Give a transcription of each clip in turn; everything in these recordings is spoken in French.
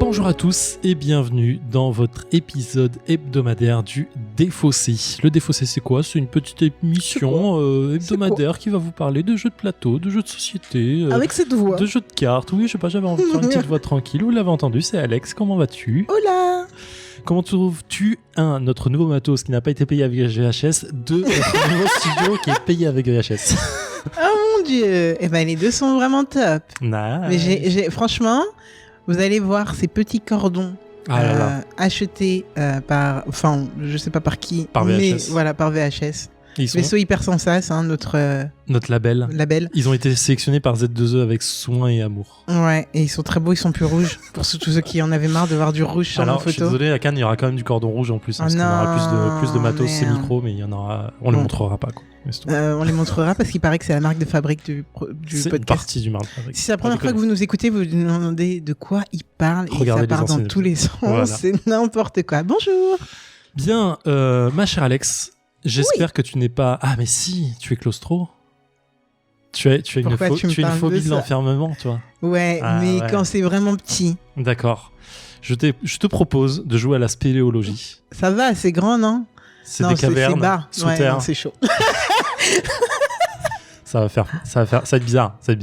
Bonjour à tous et bienvenue dans votre épisode hebdomadaire du Défaussé. Le Défaussé, c'est quoi ? C'est une petite émission hebdomadaire qui va vous parler de jeux de plateau, de jeux de société, avec cette voix, de jeux de cartes. Oui, je sais pas, j'avais envie de faire une petite voix tranquille. Vous l'avez entendu, c'est Alex. Comment vas-tu ? Hola. Comment trouves-tu, notre nouveau matos qui n'a pas été payé avec VHS, notre nouveau studio qui est payé avec VHS ? Oh mon Dieu. Eh ben, les deux sont vraiment top. Nice. Mais franchement, vous allez voir ces petits cordons achetés par, enfin, je sais pas par qui, par VHS. Mais voilà, par VHS. Vaisseau Hyper Sensas, notre label. Ils ont été sélectionnés par Z2E avec soin et amour. Ouais, et ils sont très beaux, ils sont plus rouges. Pour tous ceux qui en avaient marre de voir du rouge sur nos photos. Je suis désolé, à Cannes, il y aura quand même du cordon rouge en plus. Parce qu'on aura plus de matos, c'est micro, mais il y en aura. On les montrera pas, quoi. On les montrera parce qu'il paraît que c'est la marque de fabrique du c'est podcast. Une partie du marque de fabrique. Si c'est la première fois que vous nous écoutez, vous vous demandez de quoi il parle. Regardez, et ça part dans tous les sens. Voilà. C'est n'importe quoi. Bonjour. Bien, ma chère Alex. J'espère que tu n'es pas... Ah, mais si, tu es claustro. Tu as une phobie de l'enfermement, toi. Ouais, mais quand c'est vraiment petit. D'accord. Je te propose de jouer à la spéléologie. Ça va, c'est grand, non ? C'est des cavernes sous terre. Non, c'est chaud. Ça va être bizarre. Ouais.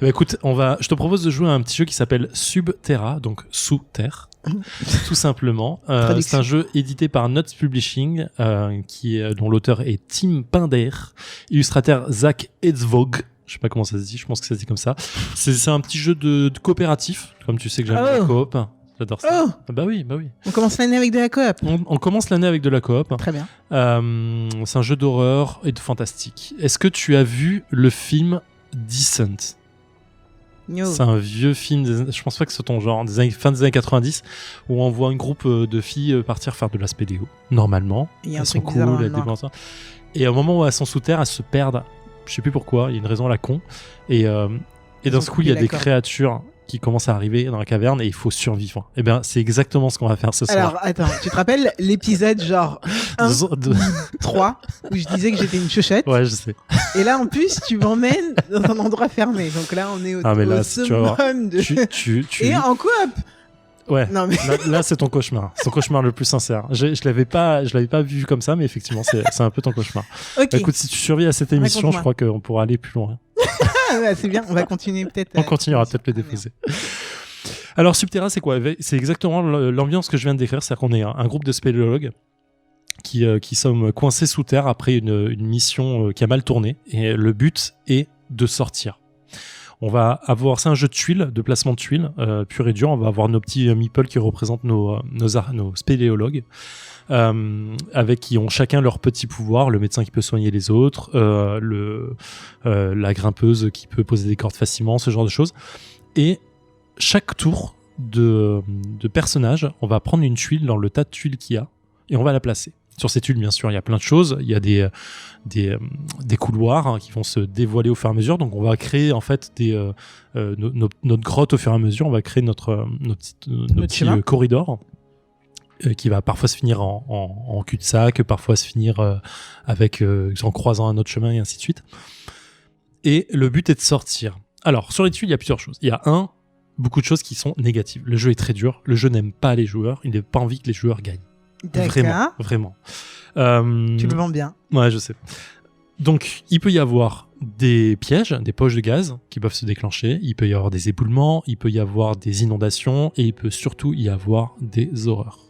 Bah, écoute, je te propose de jouer à un petit jeu qui s'appelle Subterra, donc sous terre. Tout simplement. C'est un jeu édité par Notes Publishing, dont l'auteur est Tim Pinder, illustrateur Zach Edsvog. Je sais pas comment ça se dit, je pense que ça se dit comme ça. C'est un petit jeu de coopératif, comme tu sais que j'aime la coop. J'adore ça. Oh. Bah oui. On commence l'année avec de la coop. On commence l'année avec de la coop. Très bien. C'est un jeu d'horreur et de fantastique. Est-ce que tu as vu le film Descent ? C'est un vieux film, je pense pas que c'est ton genre, fin des années 90, où on voit un groupe de filles partir faire de la spéléo, normalement. Elles sont cool, elles débalancent. Et au moment où elles sont sous terre, elles se perdent. Je sais plus pourquoi, il y a une raison à la con. Et d'un coup, il y a des créatures qui commencent à arriver dans la caverne et il faut survivre. Et bien, c'est exactement ce qu'on va faire ce soir. Alors, attends, tu te rappelles l'épisode genre 3 où je disais que j'étais une chauchette ? Ouais, je sais. Et là, en plus, tu m'emmènes dans un endroit fermé. Donc là, on est au summum de... Et en coop. Ouais, non, mais... là c'est ton cauchemar. C'est ton cauchemar le plus sincère. Je l'avais pas vu comme ça, mais effectivement, c'est un peu ton cauchemar. Okay. Bah, écoute, si tu survis à cette émission, je crois qu'on pourra aller plus loin. Ouais, c'est bien, on va continuer peut-être. On continuera peut-être le déposer. Alors, Subterra, c'est quoi ? C'est exactement l'ambiance que je viens de décrire. C'est-à-dire qu'on est un groupe de spéléologues qui sommes coincés sous terre après une mission qui a mal tourné. Et le but est de sortir. On va avoir, c'est un jeu de tuiles, de placement de tuiles, pur et dur. On va avoir nos petits meeples qui représentent nos spéléologues, avec qui ont chacun leur petit pouvoir. Le médecin qui peut soigner les autres, la grimpeuse qui peut poser des cordes facilement, ce genre de choses. Et chaque tour de personnage, on va prendre une tuile dans le tas de tuiles qu'il y a et on va la placer. Sur ces tuiles, bien sûr, il y a plein de choses. Il y a des couloirs qui vont se dévoiler au fur et à mesure. Donc, on va créer en fait notre grotte au fur et à mesure. On va créer nos petits corridors qui va parfois se finir en cul-de-sac, parfois se finir en croisant un autre chemin et ainsi de suite. Et le but est de sortir. Alors, sur les tuiles, il y a plusieurs choses. Il y a beaucoup de choses qui sont négatives. Le jeu est très dur. Le jeu n'aime pas les joueurs. Il n'a pas envie que les joueurs gagnent. D'accord. Vraiment. Tu le vends bien. Ouais, je sais. Donc, il peut y avoir des pièges, des poches de gaz qui peuvent se déclencher. Il peut y avoir des éboulements, il peut y avoir des inondations et il peut surtout y avoir des horreurs.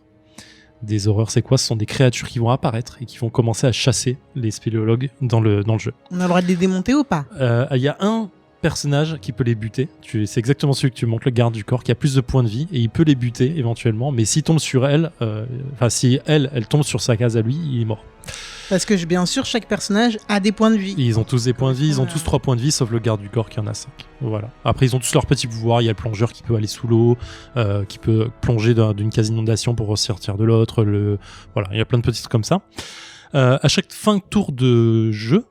Des horreurs, c'est quoi ? Ce sont des créatures qui vont apparaître et qui vont commencer à chasser les spéléologues dans le jeu. On a le droit de les démonter ou pas ? Il y a un personnage qui peut les buter. C'est exactement celui que tu montres, le garde du corps, qui a plus de points de vie et il peut les buter éventuellement, mais s'il tombe sur elle, si elle tombe sur sa case à lui, il est mort. Parce que bien sûr, chaque personnage a des points de vie. Et ils ont tous des points de vie, ils ont tous 3 points de vie, sauf le garde du corps qui en a 5. Voilà. Après, ils ont tous leurs petits pouvoirs. Il y a le plongeur qui peut aller sous l'eau, qui peut plonger d'une case inondation pour ressortir de l'autre. Voilà, il y a plein de petits trucs comme ça. À chaque fin de tour de jeu,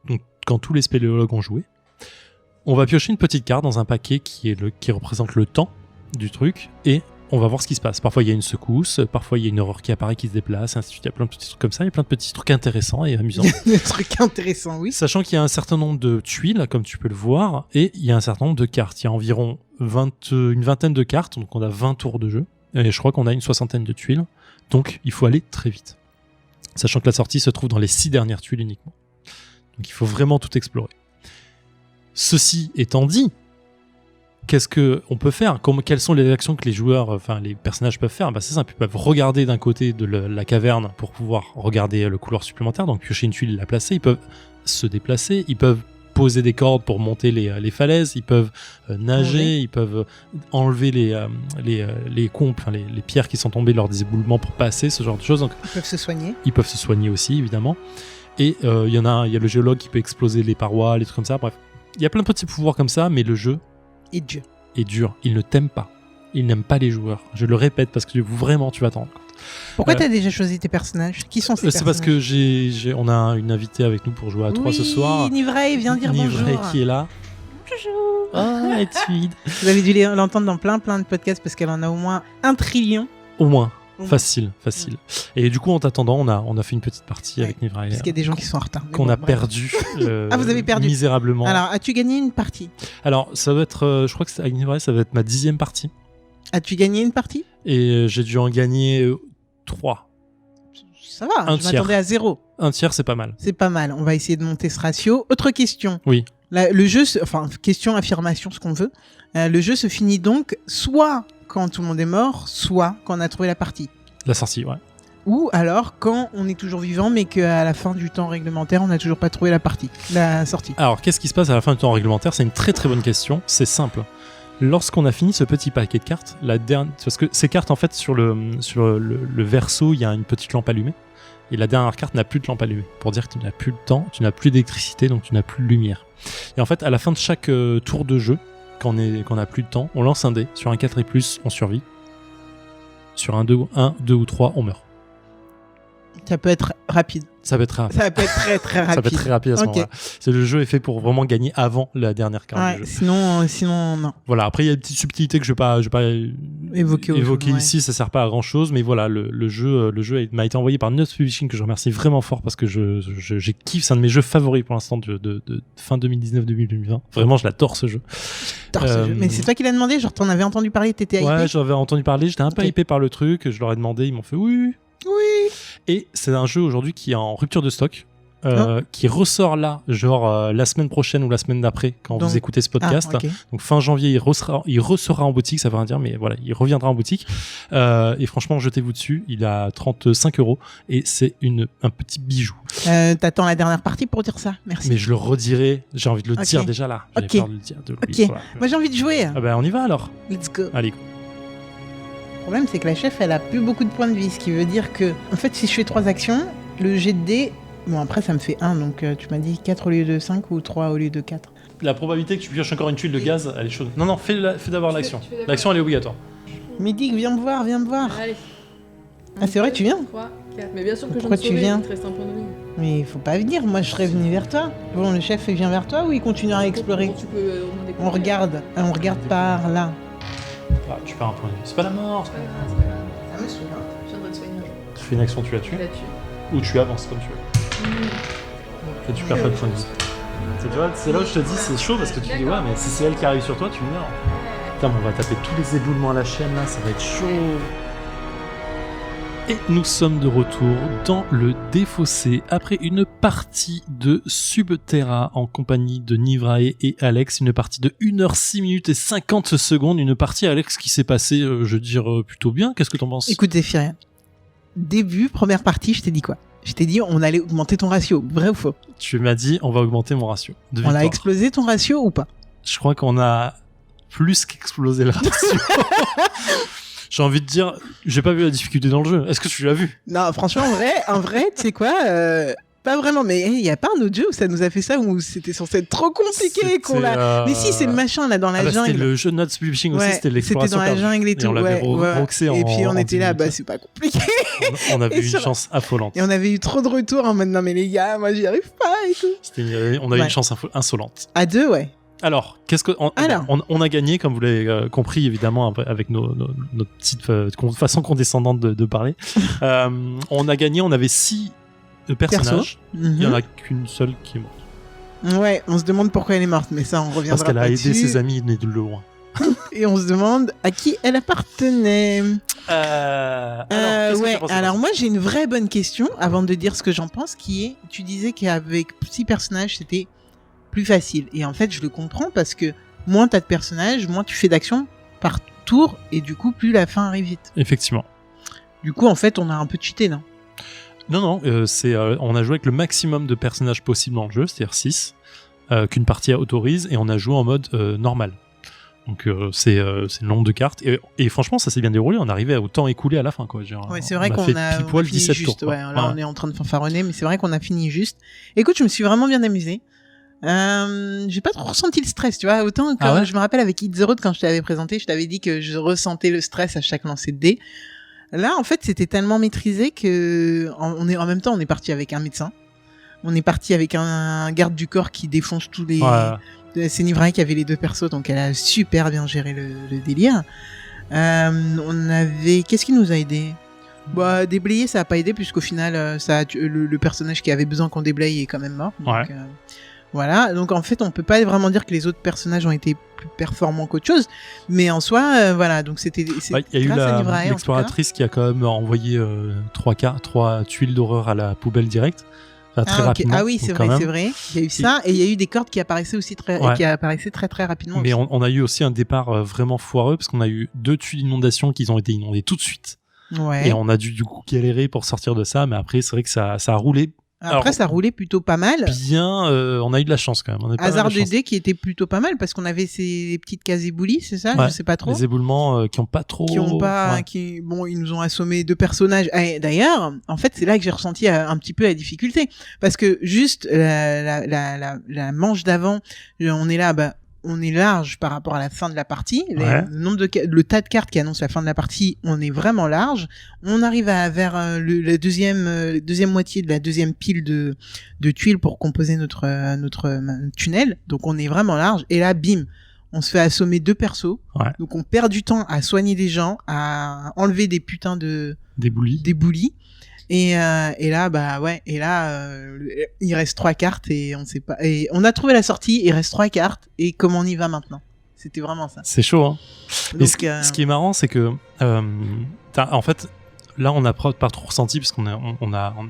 donc quand tous les spéléologues ont joué, on va piocher une petite carte dans un paquet qui représente le temps du truc et on va voir ce qui se passe. Parfois il y a une secousse, parfois il y a une horreur qui apparaît, qui se déplace, ainsi de suite. Il y a plein de petits trucs comme ça, il y a plein de petits trucs intéressants et amusants. Des trucs intéressants, oui. Sachant qu'il y a un certain nombre de tuiles, comme tu peux le voir, et il y a un certain nombre de cartes. Il y a environ une vingtaine de cartes, donc on a 20 tours de jeu, et je crois qu'on a une 60aine de tuiles, donc il faut aller très vite. Sachant que la sortie se trouve dans les 6 dernières tuiles uniquement. Donc il faut vraiment tout explorer. Ceci étant dit, qu'est-ce qu'on peut faire ? Quelles sont les actions que les joueurs, les personnages peuvent faire ? C'est simple, ils peuvent regarder d'un côté de la caverne pour pouvoir regarder le couloir supplémentaire, donc piocher une tuile et la placer. Ils peuvent se déplacer, ils peuvent poser des cordes pour monter les falaises, ils peuvent nager, ils peuvent enlever les compes, les pierres qui sont tombées lors des éboulements pour passer, ce genre de choses. Donc, ils peuvent se soigner. Ils peuvent se soigner aussi, évidemment. Et il y a le géologue qui peut exploser les parois, les trucs comme ça. Bref, il y a plein de petits pouvoirs comme ça, mais le jeu est dur. Il ne t'aime pas. Il n'aime pas les joueurs. Je le répète parce que vraiment, tu vas t'en rendre compte. Pourquoi t'as déjà choisi tes personnages ? Qui sont ces personnages ? C'est parce que on a une invitée avec nous pour jouer à 3 ce soir. Nivray, viens dire bonjour. Nivray qui est là. Bonjour. Ah, elle est timide. Vous avez dû l'entendre dans plein de podcasts parce qu'elle en a au moins 1 trillion. Au moins. Facile. Et du coup, en t'attendant, on a fait une petite partie avec Nivray. Parce qu'il y a des gens qui sont en retard. Qu'on a perdu. Vous avez perdu misérablement. Alors, as-tu gagné une partie ? Alors, ça va être, je crois que avec Nivray, ça va être ma 10e partie. As-tu gagné une partie ? Et j'ai dû en gagner 3. Ça va, je m'attendais à 0. Un tiers, c'est pas mal. C'est pas mal. On va essayer de monter ce ratio. Autre question. Oui. Le jeu, question, affirmation, ce qu'on veut. Le jeu se finit donc soit quand tout le monde est mort, soit quand on a trouvé la partie. La sortie, ouais. Ou alors quand on est toujours vivant, mais qu'à la fin du temps réglementaire, on n'a toujours pas trouvé la sortie. Alors, qu'est-ce qui se passe à la fin du temps réglementaire ? C'est une très très bonne question. C'est simple. Lorsqu'on a fini ce petit paquet de cartes, parce que ces cartes, en fait, sur le verso, il y a une petite lampe allumée. Et la dernière carte n'a plus de lampe allumée. Pour dire que tu n'as plus de temps, tu n'as plus d'électricité, donc tu n'as plus de lumière. Et en fait, à la fin de chaque tour de jeu, quand on n'a plus de temps, on lance un dé. Sur un 4 et plus, on survit. Sur un 2 ou 3, on meurt. Ça peut être rapide. Ça peut être rapide. Ça peut être très très rapide. Ça peut être très rapide à ce moment-là. Le jeu est fait pour vraiment gagner avant la dernière carte du jeu. Sinon, non. Voilà, après il y a des petites subtilités que je vais pas évoquer ici, ça sert pas à grand chose, mais voilà, le jeu m'a été envoyé par Nuts Publishing, que je remercie vraiment fort parce que j'ai kiffé, c'est un de mes jeux favoris pour l'instant de fin 2019-2020. Vraiment, je l'adore ce jeu. Mais c'est toi qui l'as demandé, genre t'en avais entendu parler, t'étais hypé ? Ouais, j'en avais entendu parler, j'étais un peu hypé par le truc, je leur ai demandé, ils m'ont fait oui. Et c'est un jeu aujourd'hui qui est en rupture de stock, qui ressort là, la semaine prochaine ou la semaine d'après, quand vous écoutez ce podcast. Donc fin janvier, il ressera en boutique, ça veut rien dire, mais voilà, il reviendra en boutique. Et franchement, jetez-vous dessus, il est à 35 € et c'est un petit bijou. T'attends la dernière partie pour dire ça, merci. Mais je le redirai, j'ai envie de le dire déjà là. J'avais peur de le dire. Voilà. Moi j'ai envie de jouer. Ah ben on y va alors. Let's go. Allez. Le problème, c'est que la chef, elle a plus beaucoup de points de vie, ce qui veut dire que, en fait, si je fais 3 actions, le jet de dés, bon, après, ça me fait 1, donc tu m'as dit 4 au lieu de 5 ou 3 au lieu de 4. La probabilité que tu pioches encore une tuile de gaz, elle est chaude. Non, fais d'abord l'action. L'action, elle est obligatoire. Midi, viens me voir. Allez. Ah, c'est vrai, tu viens ? 3, 4. Mais bien sûr que pourquoi je me sauve, il viens te reste un point de vie. Mais il faut pas venir, moi je serais venu vers toi. Bon, le chef, il vient vers toi ou il continue à explorer ? On regarde par là. Ah, tu perds un point de vie. C'est pas la mort. C'est pas grave. Ça me saoule. Je viendrai te soigner un jour. Tu fais une action, tu la tues. Ou tu avances comme tu veux. Et tu perds pas de point de vie. C'est là où je te dis, c'est chaud parce que tu dis, ouais, mais si c'est elle qui arrive sur toi, tu meurs. Putain, on va taper tous les éboulements à la chaîne là, ça va être chaud. Et nous sommes de retour dans le Défaussé après une partie de Subterra en compagnie de Nivray et Alex. Une partie de 1h06 minutes et 50 secondes. Une partie, Alex, qui s'est passée, je veux dire, plutôt bien. Qu'est-ce que t'en penses ? Écoute, Zéphirien, première partie, je t'ai dit quoi ? Je t'ai dit, on allait augmenter ton ratio. Vrai ou faux ? Tu m'as dit, on va augmenter mon ratio. On a explosé ton ratio ou pas ? Je crois qu'on a plus qu'explosé le ratio. J'ai envie de dire, j'ai pas vu la difficulté dans le jeu. Est-ce que tu l'as vu ? Non, franchement, en vrai, tu sais quoi pas vraiment, mais il y a pas un autre jeu où ça nous a fait ça, où c'était censé être trop compliqué qu'on l'a... Mais si, c'est le machin là dans la jungle. C'était le jeu Nuts Publishing aussi, c'était l'exploration. C'était dans la jungle et tout, on l'avait roxé et puis on était là, c'est pas compliqué. On avait eu une chance affolante. Et on avait eu trop de retours en mode non mais les gars, moi j'y arrive pas et tout. On a eu une chance insolente. À 2, ouais. Alors, on a gagné, comme vous l'avez compris, évidemment, avec notre petite façon condescendante de parler. On a gagné, on avait 6 personnages. Il n'y en a qu'une seule qui est morte. Ouais, on se demande pourquoi elle est morte, mais ça, on reviendra parce qu'elle a dessus. aidé ses amis de loin. Et on se demande à qui elle appartenait. Alors moi j'ai une vraie bonne question avant de dire ce que j'en pense, qui est, tu disais qu'avec 6 personnages c'était plus facile, et en fait je le comprends parce que moins t'as de personnages, moins tu fais d'actions par tour, et du coup plus la fin arrive vite. Effectivement. Du coup en fait on a un peu cheaté, non? Non, on a joué avec le maximum de personnages possible dans le jeu, c'est-à-dire 6, qu'une partie autorise, et on a joué en mode normal. Donc c'est le nombre de cartes, et franchement ça s'est bien déroulé, on arrivait au temps écoulé à la fin, quoi. Ouais, c'est vrai qu'on a pile poil fini 17 juste, tours. ouais, là on est en train de fanfaronner, mais c'est vrai qu'on a fini juste. Écoute, je me suis vraiment bien amusée. J'ai pas trop ressenti le stress, tu vois. Autant que je me rappelle avec Hit the Road, quand je t'avais présenté, je t'avais dit que je ressentais le stress à chaque lancer de dés. Là, en fait, c'était tellement maîtrisé que en même temps, on est parti avec un médecin. On est parti avec un garde du corps qui défonce tous les... Ouais. C'est Nivrae qui avait les 2 persos, donc elle a super bien géré le délire. On avait... Qu'est-ce qui nous a aidé? Bah, déblayer, ça a pas aidé, puisqu'au final, le personnage qui avait besoin qu'on déblaye est quand même mort. Donc, voilà, donc en fait on peut pas vraiment dire que les autres personnages ont été plus performants qu'autre chose, mais en soi voilà, donc c'était il y a eu l'exploratrice qui a quand même envoyé 3 tuiles d'horreur à la poubelle directe, très rapidement. Ah oui, c'est vrai, il y a eu ça, et il y a eu des cordes qui apparaissaient aussi très rapidement. Mais on a eu aussi un départ vraiment foireux, parce qu'on a eu 2 tuiles d'inondation qui ont été inondées tout de suite. Ouais. Et on a dû du coup galérer pour sortir de ça, mais après c'est vrai que ça a roulé. Après, ça roulait plutôt pas mal. Bien, on a eu de la chance quand même. Hasard de dés qui était plutôt pas mal, parce qu'on avait ces petites cases éboulis, c'est ça? Je sais pas trop. Les éboulements qui ont pas trop... Bon, ils nous ont assommé 2 personnages. D'ailleurs, en fait, c'est là que j'ai ressenti un petit peu la difficulté. Parce que juste la manche d'avant, on est là, on est large par rapport à la fin de la partie. Le tas de cartes qui annonce la fin de la partie, on est vraiment large. On arrive vers la deuxième moitié de la deuxième pile de tuiles pour composer notre tunnel. Donc on est vraiment large. Et là, bim, on se fait assommer 2 persos. Ouais. Donc on perd du temps à soigner des gens, à enlever des putains des boulis. Et là, il reste 3 cartes et on sait pas. Et on a trouvé la sortie, il reste 3 cartes, et comment on y va maintenant? C'était vraiment ça. C'est chaud, hein. Donc, et ce qui est marrant, c'est que, en fait, là, on n'a pas trop ressenti, parce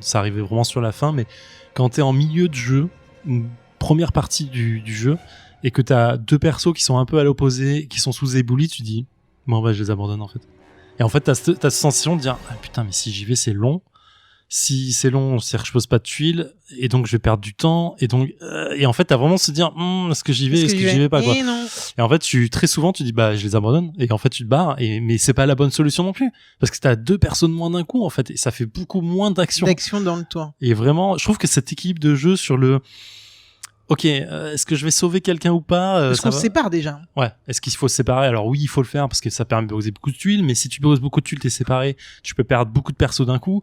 ça arrivait vraiment sur la fin, mais quand t'es en milieu de jeu, une première partie du jeu, et que t'as 2 persos qui sont un peu à l'opposé, qui sont sous éboulis, tu dis, bon, je les abandonne, en fait. Et en fait, t'as cette sensation de dire, ah putain, mais si j'y vais, c'est long. Si c'est long, c'est-à-dire que je pose pas de tuiles, et donc je vais perdre du temps, et donc et en fait t'as vraiment se dire est-ce que j'y vais, est-ce que j'y vais pas, quoi. Et en fait très souvent tu dis je les abandonne, et en fait tu te barres, mais c'est pas la bonne solution non plus, parce que t'as 2 personnes moins d'un coup, en fait, et ça fait beaucoup moins d'action dans le tour. Et vraiment je trouve que cette équipe de jeu sur le est-ce que je vais sauver quelqu'un ou pas, Est-ce qu'on se sépare déjà? Ouais, est-ce qu'il faut se séparer? Alors oui, il faut le faire parce que ça permet de poser beaucoup de tuiles, mais si tu poses beaucoup de tuiles, t'es séparé, tu peux perdre beaucoup de persos d'un coup.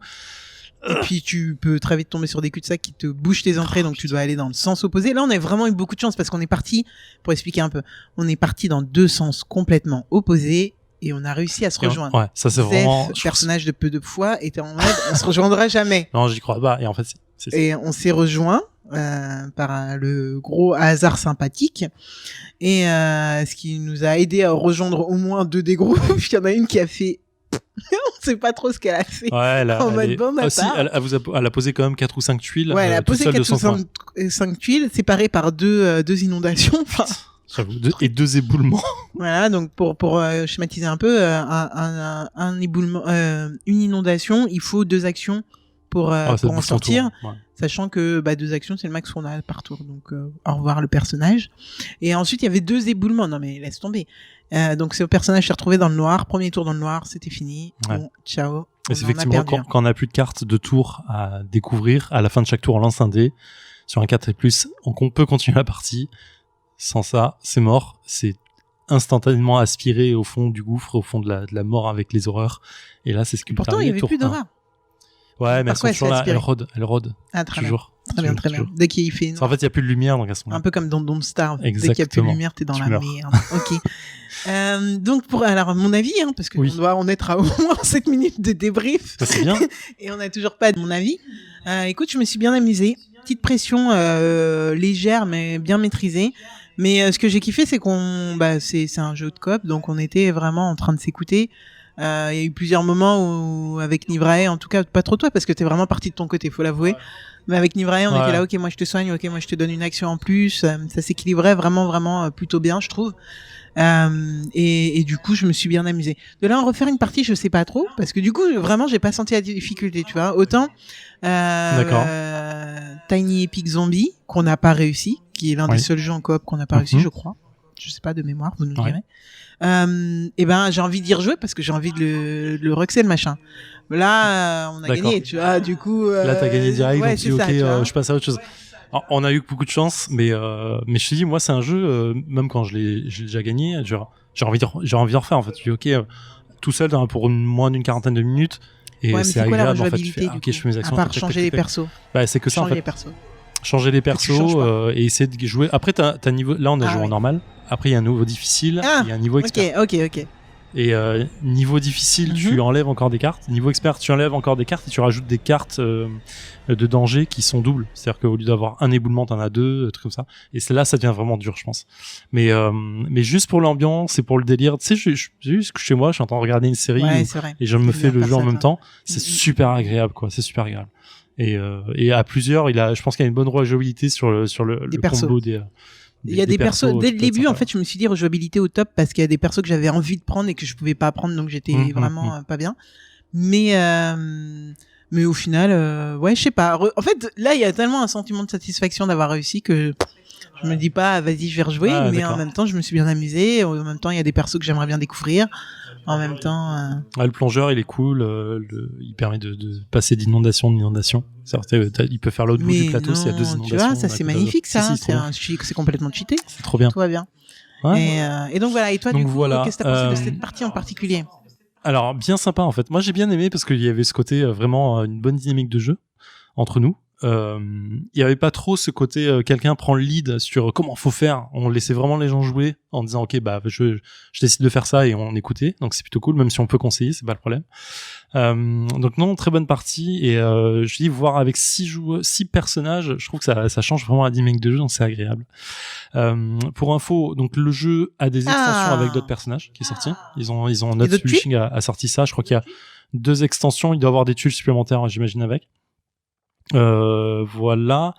Et puis tu peux très vite tomber sur des cul-de-sac qui te bouchent tes entrées, donc tu dois aller dans le sens opposé. Là, on a vraiment eu beaucoup de chance, parce qu'on est parti, pour expliquer un peu, on est parti dans 2 sens complètement opposés, et on a réussi à se rejoindre. Ouais, ça c'est vraiment... personnage de peu de fois, était en mode on se rejoindra jamais. Non, j'y crois pas, et en fait c'est ça. Et on s'est rejoint par le gros hasard sympathique, et ce qui nous a aidé à rejoindre au moins 2 des groupes. Il y en a une qui a fait on sait pas trop ce qu'elle a fait. Ouais, elle a posé quand même 4 ou 5 tuiles. Ouais, elle a posé 4 ou 5 tuiles séparées par 2 inondations. Enfin, et 2 éboulements. Voilà, donc pour schématiser un peu, un éboulement, une inondation, il faut 2 actions pour en sortir. Ouais. Sachant que 2 actions, c'est le max qu'on a par tour. Donc au revoir le personnage. Et ensuite, il y avait 2 éboulements. Non mais laisse tomber. Donc ce personnage s'est retrouvé dans le noir. Premier tour dans le noir, c'était fini. Ouais. Bon, ciao. Et c'est effectivement quand on n'a plus de cartes de tour à découvrir, à la fin de chaque tour, on lance un dé. Sur un 4 et plus, on peut continuer la partie. Sans ça, c'est mort. C'est instantanément aspiré au fond du gouffre, au fond de la mort avec les horreurs. Et là, c'est ce qui Pourtant, il n'y avait plus d'horreur. Ouais, mais Par elles quoi sont toujours elle là, s'est aspirée elles rôdent. Ah, très bien. Toujours. Très bien, très bien. Toujours. Dès qu'il fait En fait, il n'y a plus de lumière, donc elles sont là. un peu comme dans Don't Starve. Dès qu'il n'y a plus de Exactement. lumière, t'es dans Tu la meurs. merde. Ok. Donc alors mon avis, hein, parce que Oui. on doit en être à au moins 7 minutes de débrief Ça, c'est bien. et on n'a toujours pas de mon avis. Écoute, je me suis bien amusée. Petite pression légère mais bien maîtrisée. Mais ce que j'ai kiffé, c'est c'est un jeu de coop, donc on était vraiment en train de s'écouter. Il y a eu plusieurs moments où, avec Nivrae, en tout cas pas trop toi, parce que t'es vraiment parti de ton côté, faut l'avouer. Mais avec Nivrae, on était là, ok, moi je te soigne, ok, moi je te donne une action en plus. Ça s'équilibrait vraiment plutôt bien, je trouve. Et du coup, je me suis bien amusée. De là, en refaire une partie, je sais pas trop, parce que du coup, vraiment, j'ai pas senti la difficulté, tu vois. Autant D'accord. Tiny Epic Zombie, qu'on n'a pas réussi, qui est l'un des seuls jeux en coop qu'on n'a pas réussi, je crois. Je sais pas de mémoire, vous nous direz. Et ben, j'ai envie d'y rejouer parce que j'ai envie de le ruxer le machin. Là, on a gagné, tu vois. Du coup, là, t'as gagné direct, ouais, donc tu dis, ok, je passe à autre chose. Alors, on a eu beaucoup de chance, mais je te dis, moi, c'est un jeu, même quand j'ai déjà gagné, j'ai envie de refaire, en fait. Je dis, ok, tout seul, pour moins d'une quarantaine de minutes, et ouais, c'est agréable, en fait. Tu fais, ok, je fais mes actions. À part changer les persos. Bah, c'est que ça, en fait. Changer les persos et essayer de jouer. Après, t'as niveau. Là, on a joué en normal. Après, il y a un niveau difficile, il y a un niveau expert. Ok. Et niveau difficile, tu enlèves encore des cartes. Niveau expert, tu enlèves encore des cartes et tu rajoutes des cartes de danger qui sont doubles. C'est-à-dire qu'au lieu d'avoir un éboulement, t'en as deux, trucs comme ça. Et là, ça devient vraiment dur, je pense. Mais juste pour l'ambiance et pour le délire, tu sais, juste chez moi, je suis en train de regarder une série et je me fais le jeu en même temps. C'est super agréable, quoi. C'est super agréable. Et à plusieurs, je pense qu'il y a une bonne rejouabilité sur le combo des. Il y a des persos dès le début, en fait, je me suis dit rejouabilité au top parce qu'il y a des persos que j'avais envie de prendre et que je pouvais pas prendre, donc j'étais vraiment pas bien. Mais au final, ouais, je sais pas. En fait, là, il y a tellement un sentiment de satisfaction d'avoir réussi que je me dis pas, vas-y, je vais rejouer. Mais en même temps, je me suis bien amusée. En même temps, il y a des persos que j'aimerais bien découvrir. En même temps, le plongeur, il est cool. Il permet de passer d'inondation en inondation. Il peut faire l'autre bout du plateau s'il y a deux inondations. Tu vois, ça c'est magnifique, ça. C'est complètement cheaté. C'est trop bien. Tout va bien. Ouais. Et donc voilà. Et toi, du coup, qu'est-ce que t'as pensé de cette partie en particulier? Alors, bien sympa en fait. Moi, j'ai bien aimé parce qu'il y avait ce côté vraiment une bonne dynamique de jeu entre nous. Il y avait pas trop ce côté quelqu'un prend le lead sur comment faut faire. On laissait vraiment les gens jouer en disant ok, bah je décide de faire ça et on écoutait. Donc c'est plutôt cool, même si on peut conseiller, c'est pas le problème. Donc non, très bonne partie. Et je dis voir avec 6 personnages, je trouve que ça change vraiment la dynamique de jeu, donc c'est agréable. Pour info, donc le jeu a des extensions avec d'autres personnages qui est sorti. Ils ont Not Publishing a sorti ça. Je crois qu'il y a 2 extensions. Il doit y avoir des tuiles supplémentaires, j'imagine, avec. Voilà.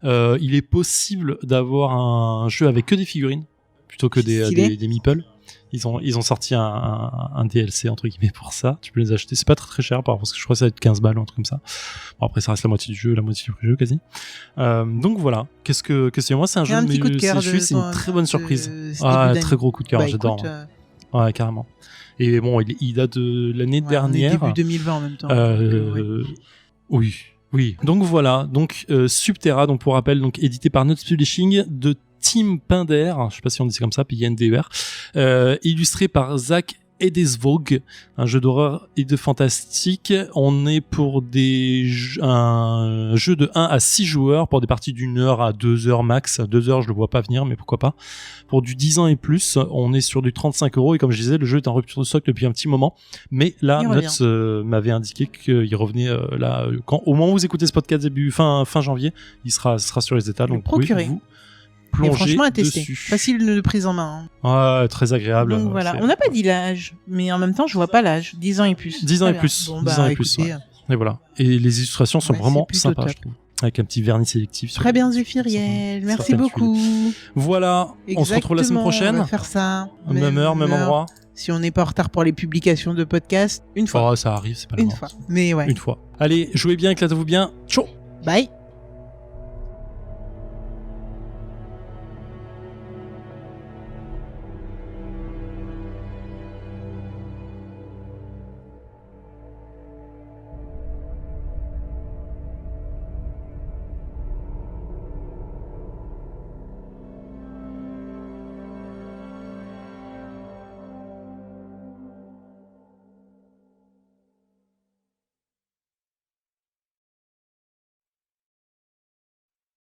Il est possible d'avoir un jeu avec que des figurines plutôt que des meeples. Ils ont sorti un DLC entre guillemets pour ça. Tu peux les acheter. C'est pas très très cher parce que je crois que ça va être 15 balles ou un truc comme ça. Bon, après ça reste la moitié du jeu, la moitié du jeu quasi. Donc voilà. Qu'est-ce que c'est? Moi c'est un jeu c'est une très bonne surprise. Très gros coup de cœur. J'adore. Ouais, carrément. Et bon, il date de l'année dernière. Début 2020 en même temps. Oui. Donc voilà. Donc Subterra, donc pour rappel, donc édité par Not Publishing de Tim Pinder, je sais pas si on dit ça comme ça, PINDER, illustré par Zach Edesvog, un jeu d'horreur et de fantastique. On est pour un jeu de 1 à 6 joueurs pour des parties d'1 heure à 2 heures max. 2 heures, je le vois pas venir, mais pourquoi pas. Pour du 10 ans et plus, on est sur du 35€. Et comme je disais, le jeu est en rupture de stock depuis un petit moment. Mais là, Notes m'avait indiqué qu'il revenait au moment où vous écoutez ce podcast fin janvier, il sera sur les étals. Donc vous plonger franchement à tester. Dessus. Facile de prise en main. Ouais, très agréable. Donc voilà, on n'a pas dit l'âge, mais en même temps, je vois pas l'âge. 10 ans et plus. 10 ans et plus. Bon, 10 ans et plus. Ouais. Et voilà. Et les illustrations sont vraiment sympas, top. je trouve. Avec un petit vernis sélectif. Très bien, Zéphiriel. Merci beaucoup. Voilà. On se retrouve la semaine prochaine. On va faire ça. Même heure, même endroit. Si on n'est pas en retard pour les publications de podcasts, une fois. Oh, ça arrive, c'est pas une fois. Mais ouais. Une fois. Allez, jouez bien, éclatez-vous bien. Ciao. Bye.